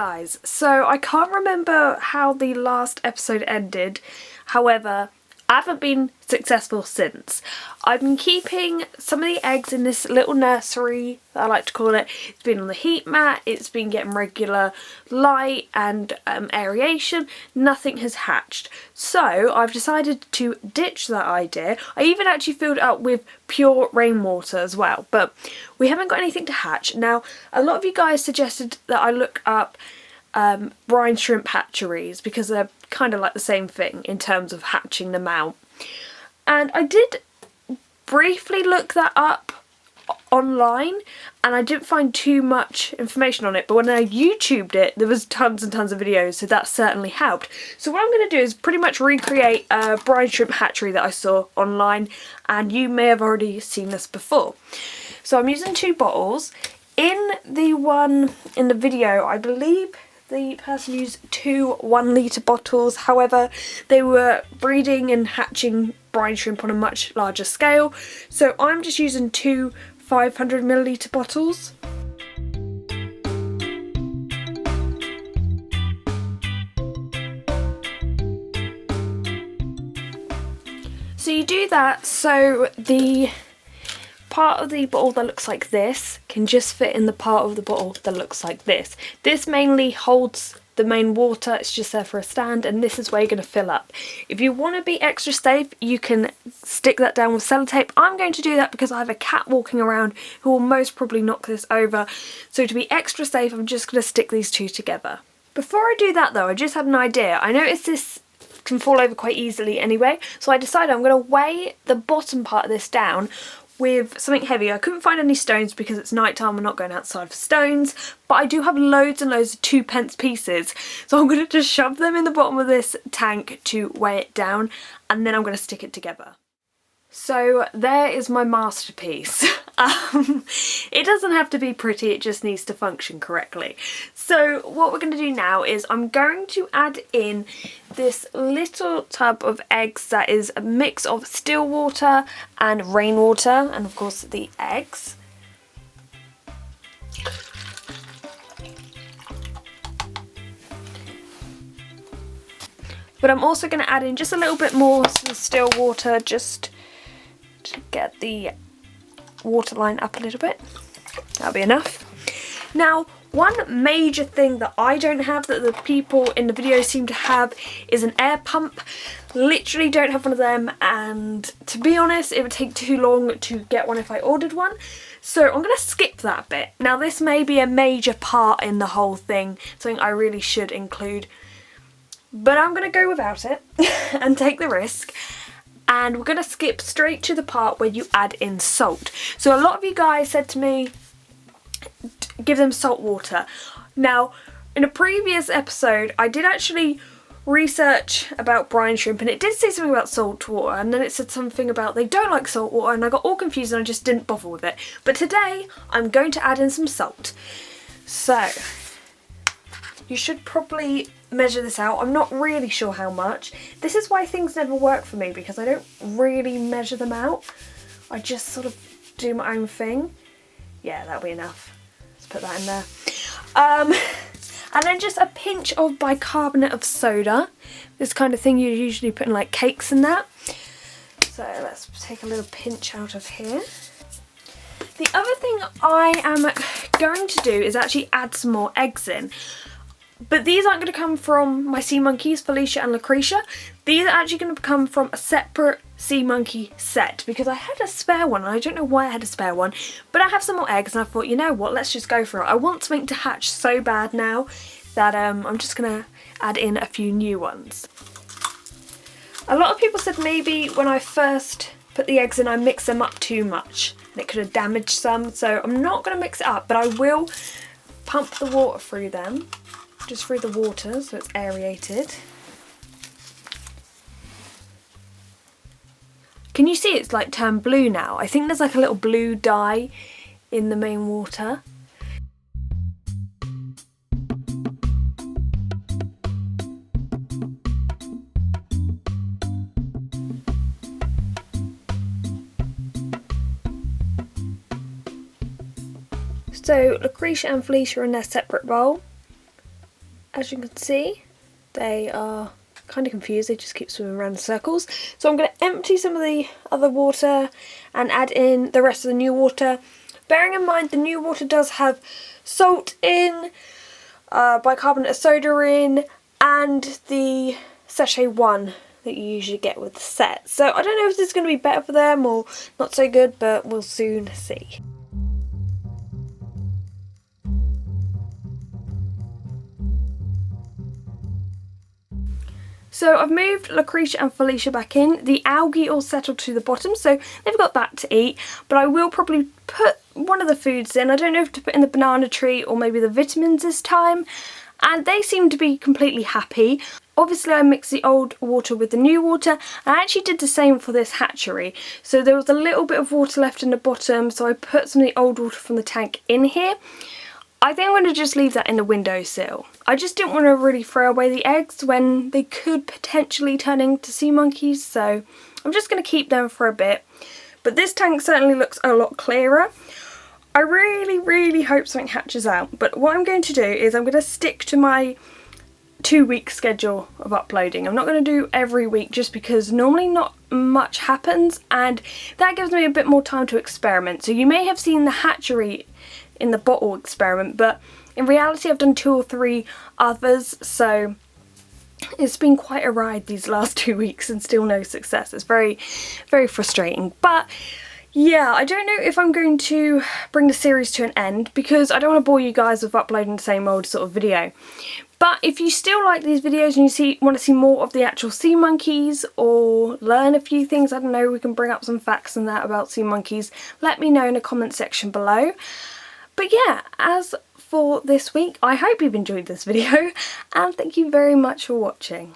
guys, so I can't remember how the last episode ended, however, I haven't been successful since. I've been keeping some of the eggs in this little nursery, that I like to call it. It's been on the heat mat, it's been getting regular light and aeration. Nothing has hatched. So I've decided to ditch that idea. I even actually filled it up with pure rainwater as well, but we haven't got anything to hatch. Now, a lot of you guys suggested that I look up brine shrimp hatcheries because they're kind of like the same thing in terms of hatching them out, and I did briefly look that up online and I didn't find too much information on it, but when I YouTubed it there was tons and tons of videos, so that certainly helped. So what I'm going to do is pretty much recreate a brine shrimp hatchery that I saw online, and you may have already seen this before. So I'm using 2 bottles. In the one in the video, I believe the person used 2 1-litre bottles, however they were breeding and hatching brine shrimp on a much larger scale, so I'm just using 2 500ml bottles. So you do that so the part of the bottle that looks like this can just fit in the part of the bottle that looks like this. This mainly holds the main water, it's just there for a stand, and this is where you're going to fill up. If you want to be extra safe, you can stick that down with sellotape. I'm going to do that because I have a cat walking around who will most probably knock this over. So to be extra safe, I'm just going to stick these 2 together. Before I do that though, I just had an idea. I noticed this can fall over quite easily anyway, so I decided I'm going to weigh the bottom part of this down with something heavy. I couldn't find any stones because it's night time, we're not going outside for stones, but I do have loads and loads of 2p pieces, so I'm going to just shove them in the bottom of this tank to weigh it down, and then I'm going to stick it together. So there is my masterpiece. It doesn't have to be pretty, it just needs to function correctly. So what we're going to do now is I'm going to add in this little tub of eggs that is a mix of still water and rainwater, and of course the eggs. But I'm also going to add in just a little bit more still water just to get the water line up a little bit. That'll be enough. Now, one major thing that I don't have that the people in the video seem to have is an air pump. Literally don't have one of them, and to be honest it would take too long to get one if I ordered one, so I'm going to skip that bit. Now this may be a major part in the whole thing, something I really should include, but I'm going to go without it and take the risk. And we're going to skip straight to the part where you add in salt. So a lot of you guys said to me, give them salt water. Now, in a previous episode, I did actually research about brine shrimp, and it did say something about salt water, and then it said something about they don't like salt water, and I got all confused and I just didn't bother with it. But today, I'm going to add in some salt. So, you should probably measure this out. I'm not really sure how much. This is why things never work for me, because I don't really measure them out. I just sort of do my own thing. Yeah, that'll be enough. Let's put that in there. And then just a pinch of bicarbonate of soda. This kind of thing you usually put in like cakes and that. So let's take a little pinch out of here. The other thing I am going to do is actually add some more eggs in. But these aren't going to come from my Seamonkeys, Felicia and Lucretia. These are actually going to come from a separate Seamonkey set, because I had a spare one, and I don't know why I had a spare one, but I have some more eggs and I thought, you know what, let's just go for it. I want something to hatch so bad now that I'm just going to add in a few new ones. A lot of people said maybe when I first put the eggs in I mixed them up too much and it could have damaged some, so I'm not going to mix it up, but I will pump the water through them. Just through the water so it's aerated. Can you see it's like turned blue now? I think there's like a little blue dye in the main water. So Lucretia and Felicia are in their separate bowl. as you can see, they are kind of confused. They just keep swimming around in circles. So I'm going to empty some of the other water and add in the rest of the new water. Bearing in mind the new water does have salt in, bicarbonate of soda in, and the sachet 1 that you usually get with the set. So I don't know if this is going to be better for them or not so good, but we'll soon see. So I've moved Lucretia and Felicia back in. The algae all settled to the bottom, so they've got that to eat. But I will probably put one of the foods in. I don't know if to put in the banana treat or maybe the vitamins this time. And they seem to be completely happy. Obviously I mixed the old water with the new water. I actually did the same for this hatchery. So there was a little bit of water left in the bottom, so I put some of the old water from the tank in here. I think I'm going to just leave that in the windowsill. I just didn't want to really throw away the eggs when they could potentially turn into sea monkeys, so I'm just going to keep them for a bit. But this tank certainly looks a lot clearer. I really hope something hatches out, but what I'm going to do is I'm going to stick to my 2-week schedule of uploading. I'm not going to do every week just because normally not much happens, and that gives me a bit more time to experiment. So you may have seen the hatchery in the bottle experiment, but in reality I've done 2 or 3 others, so it's been quite a ride these last 2 weeks and still no success. It's very frustrating. But yeah, I don't know if I'm going to bring the series to an end because I don't want to bore you guys with uploading the same old sort of video. But if you still like these videos and you want to see more of the actual sea monkeys or learn a few things, I don't know, we can bring up some facts and that about sea monkeys, let me know in the comment section below. But yeah, as for this week, I hope you've enjoyed this video and thank you very much for watching.